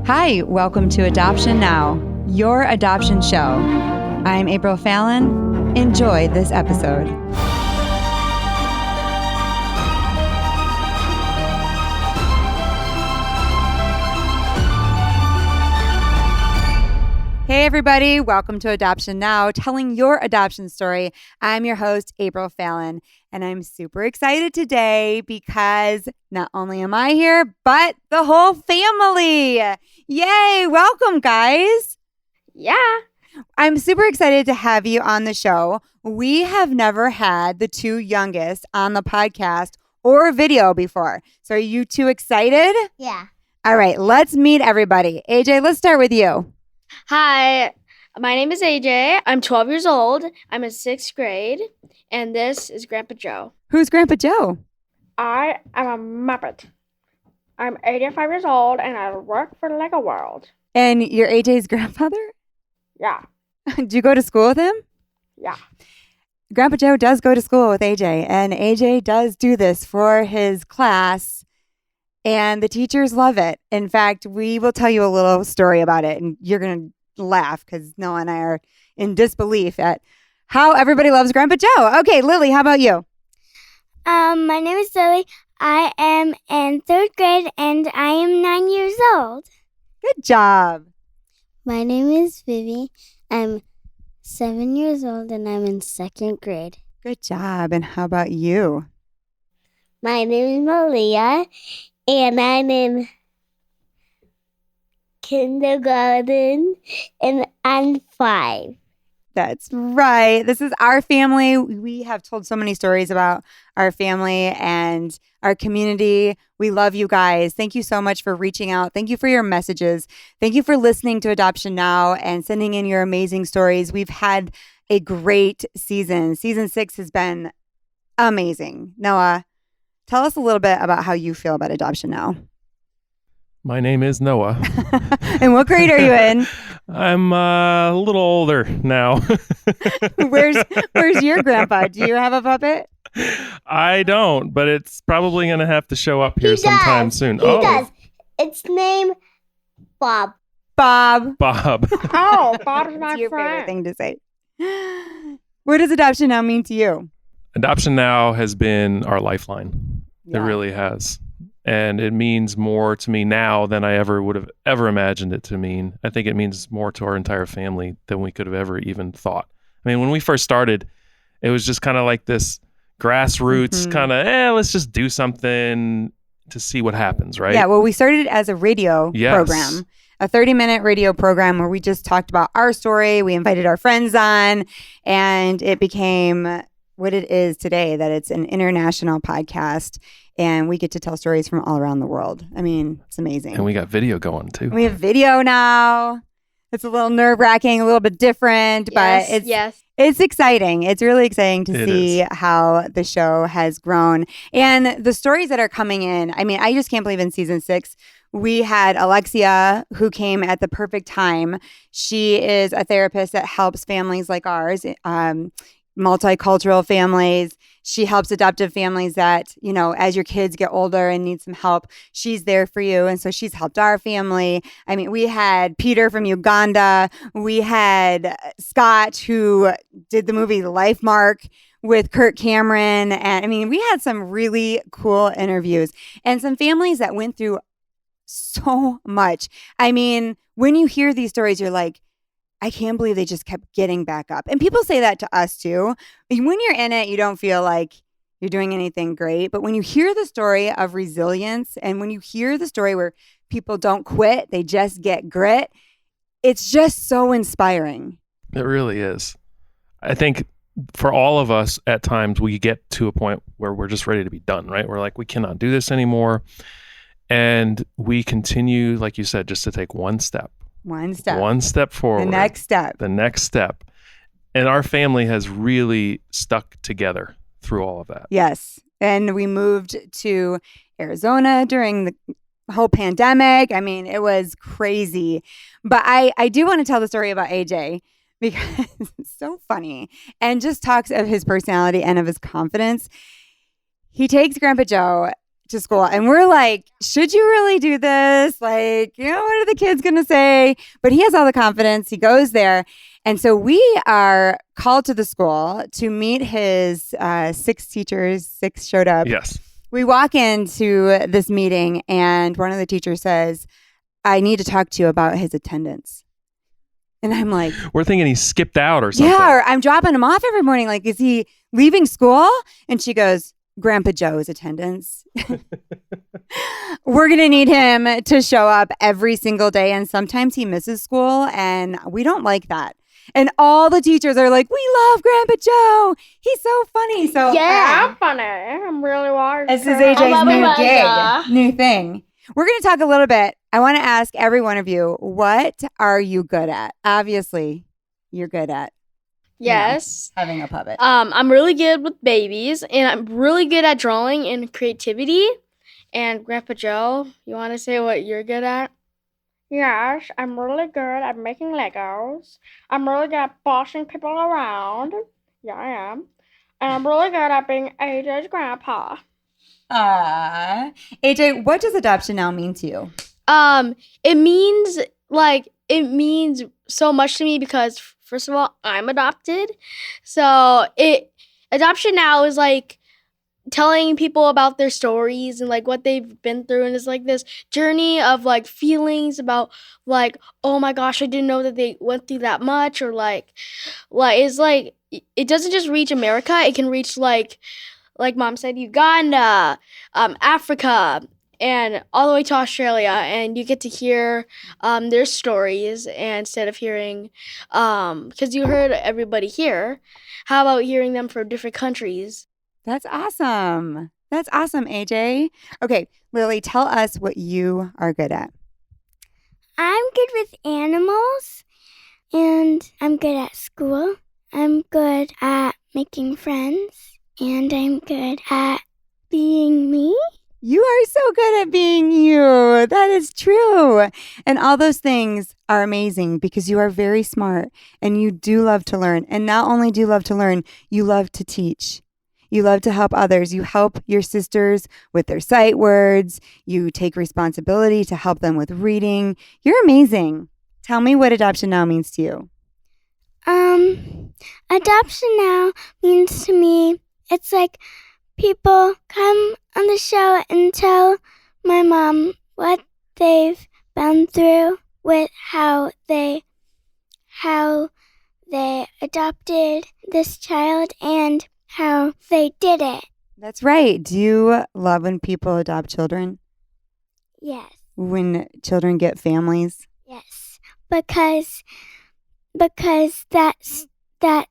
Hi, welcome to Adoption Now, your adoption show. I'm April Fallon. Enjoy this episode. Hey everybody, welcome to Adoption Now, telling your adoption story. I'm your host, April Fallon, and I'm super excited today because not only am I here, but the whole family. Yay, welcome guys. Yeah. I'm super excited to have you on the show. We have never had the two youngest on the podcast or video before. So are you two excited? Yeah. All right, let's meet everybody. AJ, let's start with you. Hi, my name is AJ. I'm 12 years old. I'm in 6th grade, and this is Grandpa Joe. Who's Grandpa Joe? I am a Muppet. I'm 85 years old, and I work for Lego World. And you're AJ's grandfather? Yeah. Do you go to school with him? Yeah. Grandpa Joe does go to school with AJ, and AJ does do this for his class, and the teachers love it. In fact, we will tell you a little story about it, and you're going to laugh because Noah and I are in disbelief at how everybody loves Grandpa Joe. Okay, Lily, how about you? My name is Lily. I am in 3rd grade, and I am 9 years old. Good job. My name is Vivy. I'm 7 years old, and I'm in 2nd grade. Good job. And how about you? My name is Maliyah, and I'm in kindergarten, and I'm 5. That's right. This is our family. We have told so many stories about our family and our community. We love you guys. Thank you so much for reaching out. Thank you for your messages. Thank you for listening to Adoption Now and sending in your amazing stories. We've had a great season. Season 6 has been amazing. Noah, tell us a little bit about how you feel about Adoption Now. My name is Noah. And what grade are you in? I'm a little older now. Where's your grandpa? Do you have a puppet? I don't, but it's probably going to have to show up here sometime soon. He does. It's named Bob. Bob. Bob. Oh, Bob's my That's your favorite friend. thing to say. What does Adoption Now mean to you? Adoption Now has been our lifeline. Yeah. It really has. And it means more to me now than I ever would have ever imagined it to mean. I think it means more to our entire family than we could have ever even thought. I mean, when we first started, it was just kind of like this grassroots kind of, let's just do something to see what happens, right? Yeah, well, we started as a radio program, a 30-minute radio program where we just talked about our story. We invited our friends on, and it became what it is today, that it's an international podcast, and we get to tell stories from all around the world. I mean, it's amazing. And we got video going, too. We have video now. It's a little nerve-wracking, a little bit different, but it's exciting. It's really exciting to see how the show has grown. And the stories that are coming in, I mean, I just can't believe in season 6, we had Alexia, who came at the perfect time. She is a therapist that helps families like ours, multicultural families. She helps adoptive families that, you know, as your kids get older and need some help, she's there for you. And so she's helped our family. I mean, we had Peter from Uganda. We had Scott, who did the movie Life Mark with Kirk Cameron. And I mean, we had some really cool interviews and some families that went through so much. I mean, when you hear these stories, you're like, I can't believe they just kept getting back up. And people say that to us too. When you're in it, you don't feel like you're doing anything great. But when you hear the story of resilience, and when you hear the story where people don't quit, they just get grit, it's just so inspiring. It really is. I think for all of us, at times, we get to a point where we're just ready to be done, right? We're like, we cannot do this anymore. And we continue, like you said, just to take one step. One step forward. The next step. And our family has really stuck together through all of that. Yes. And we moved to Arizona during the whole pandemic. I mean, it was crazy. But I do want to tell the story about AJ because it's so funny and just talks of his personality and of his confidence. He takes Grandpa Joe to school. And we're like, should you really do this? Like, what are the kids going to say? But he has all the confidence. He goes there. And so we are called to the school to meet his 6 teachers. 6 showed up. Yes. We walk into this meeting and one of the teachers says, I need to talk to you about his attendance. And I'm like, we're thinking he skipped out or something. Yeah, or I'm dropping him off every morning. Like, is he leaving school? And she goes, Grandpa Joe's attendance. We're going to need him to show up every single day. And sometimes he misses school and we don't like that. And all the teachers are like, we love Grandpa Joe. He's so funny. So yeah, I'm funny. I'm really wild. This is AJ's new thing. We're going to talk a little bit. I want to ask every one of you, what are you good at? Obviously, you're good at having a puppet. I'm really good with babies, and I'm really good at drawing and creativity. And Grandpa Joe, you want to say what you're good at? Yes, I'm really good at making Legos. I'm really good at bossing people around. Yeah, I am. And I'm really good at being AJ's grandpa. AJ, what does adoption now mean to you? It means so much to me because first of all, I'm adopted. So adoption now is like telling people about their stories and like what they've been through, and it's like this journey of like feelings about like, oh my gosh, I didn't know that they went through that much, or like it's like it doesn't just reach America, it can reach like Mom said, Uganda, Africa, and all the way to Australia, and you get to hear their stories, and instead of hearing, because you heard everybody here, how about hearing them from different countries? That's awesome. That's awesome, AJ. Okay, Lily, tell us what you are good at. I'm good with animals, and I'm good at school. I'm good at making friends. And I'm good at being me. You are so good at being you. That is true. And all those things are amazing because you are very smart and you do love to learn. And not only do you love to learn, you love to teach. You love to help others. You help your sisters with their sight words. You take responsibility to help them with reading. You're amazing. Tell me what adoption now means to you. Adoption now means to me, it's like people come on the show and tell my mom what they've been through with how they adopted this child and how they did it. That's right. Do you love when people adopt children? Yes. When children get families? Yes. Because that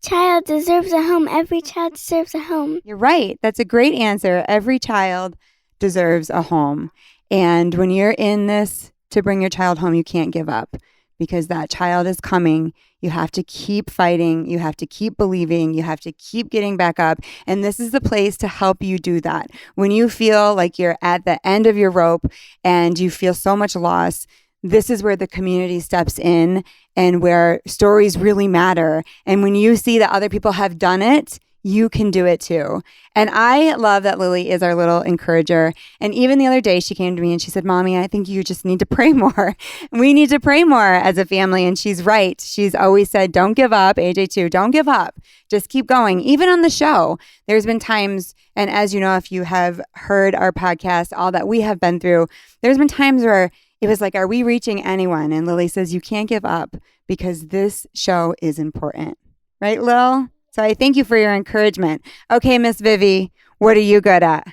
child deserves a home. Every child deserves a home. You're right. That's a great answer. Every child deserves a home. And when you're in this to bring your child home, you can't give up because that child is coming. You have to keep fighting. You have to keep believing. You have to keep getting back up. And this is the place to help you do that. When you feel like you're at the end of your rope and you feel so much loss, this is where the community steps in and where stories really matter. And when you see that other people have done it, you can do it too. And I love that Lily is our little encourager. And even the other day, she came to me and she said, Mommy, I think you just need to pray more. We need to pray more as a family. And she's right. She's always said, don't give up. AJ too, don't give up. Just keep going. Even on the show, there's been times, and as you know, if you have heard our podcast, all that we have been through, there's been times where it was like, are we reaching anyone? And Lily says, you can't give up because this show is important. Right, Lil? So I thank you for your encouragement. Okay, Miss Vivy, what are you good at?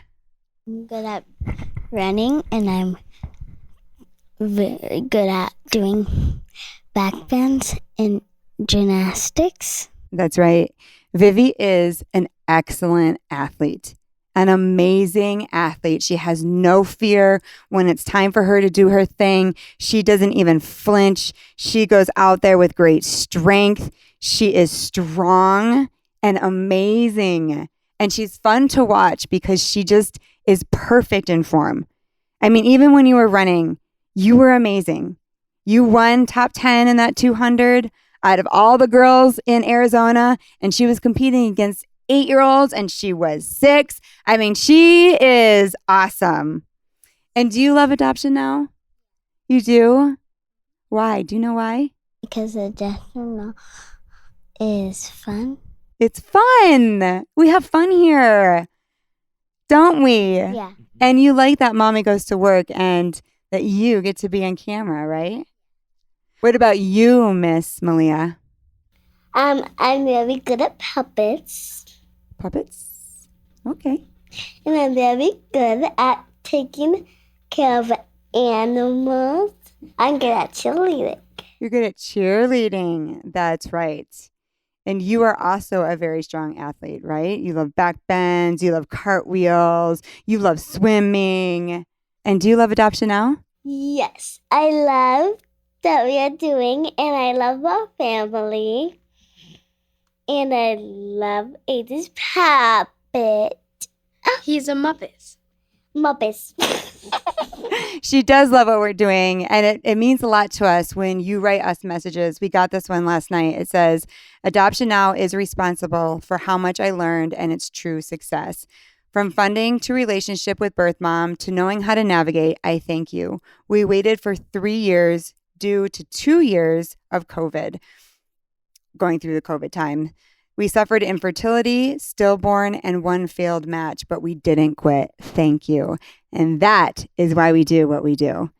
I'm good at running, and I'm very good at doing back bends and gymnastics. That's right. Vivy is an excellent athlete, an amazing athlete. She has no fear when it's time for her to do her thing. She doesn't even flinch. She goes out there with great strength. She is strong and amazing. And she's fun to watch because she just is perfect in form. I mean, even when you were running, you were amazing. You won top 10 in that 200 out of all the girls in Arizona, and she was competing against 8-year-olds and she was 6. I mean, she is awesome. And do you love adoption now? You do? Why? Do you know why? Because adoption is fun. It's fun. We have fun here, don't we? Yeah. And you like that mommy goes to work and that you get to be on camera, right? What about you, Miss Maliyah? I'm really good at puppets. Puppets? Okay. And I'm very good at taking care of animals. I'm good at cheerleading. You're good at cheerleading. That's right. And you are also a very strong athlete, right? You love back bends, you love cartwheels, you love swimming. And do you love adoption now? Yes, I love that we are doing, and I love our family. And I love Aiden's puppet. He's a Muppet. Muppets. She does love what we're doing, and it means a lot to us when you write us messages. We got this one last night. It says, Adoption Now is responsible for how much I learned and its true success. From funding to relationship with birth mom to knowing how to navigate, I thank you. We waited for 3 years due to 2 years of COVID, going through the COVID time. We suffered infertility, stillborn, and 1 failed match, but we didn't quit. Thank you. And that is why we do what we do.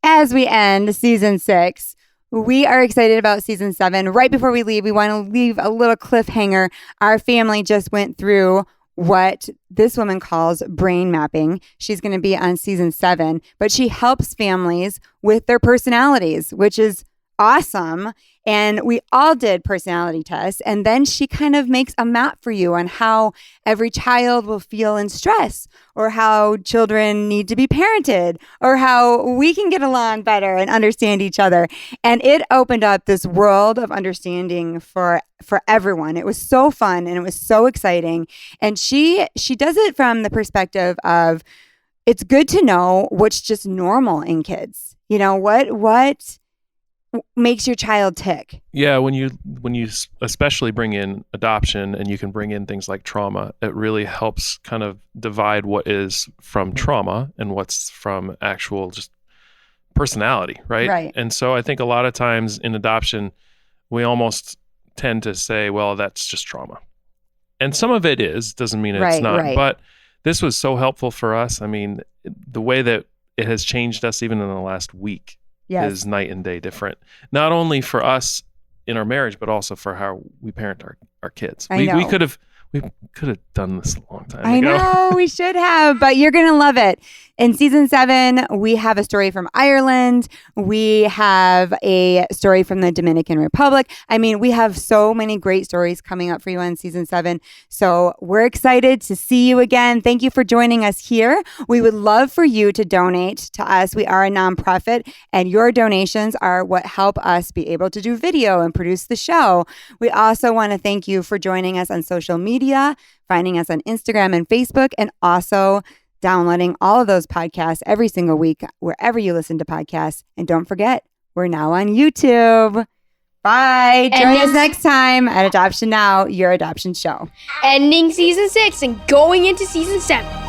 As we end season 6, we are excited about season 7. Right before we leave, we want to leave a little cliffhanger. Our family just went through what this woman calls brain mapping. She's going to be on season 7, but she helps families with their personalities, which is awesome. And we all did personality tests. And then she kind of makes a map for you on how every child will feel in stress, or how children need to be parented, or how we can get along better and understand each other. And it opened up this world of understanding for everyone. It was so fun and it was so exciting. And she does it from the perspective of, it's good to know what's just normal in kids. You know, what makes your child tick? Yeah, when you especially bring in adoption, and you can bring in things like trauma, it really helps kind of divide what is from trauma and what's from actual just personality, right? Right. And so I think a lot of times in adoption, we almost tend to say, well, that's just trauma. And some of it is, doesn't mean it's not. Right. But this was so helpful for us. I mean, the way that it has changed us even in the last week is night and day different. Not only for us in our marriage, but also for how we parent our kids. We could have done this a long time ago. I know, we should have, but you're going to love it. In season 7, we have a story from Ireland. We have a story from the Dominican Republic. I mean, we have so many great stories coming up for you on season 7. So we're excited to see you again. Thank you for joining us here. We would love for you to donate to us. We are a nonprofit, and your donations are what help us be able to do video and produce the show. We also want to thank you for joining us on social media, finding us on Instagram and Facebook, and also downloading all of those podcasts every single week, wherever you listen to podcasts. And don't forget, we're now on YouTube. Bye. Join us next time at Adoption Now, your adoption show. Ending season 6 and going into season 7.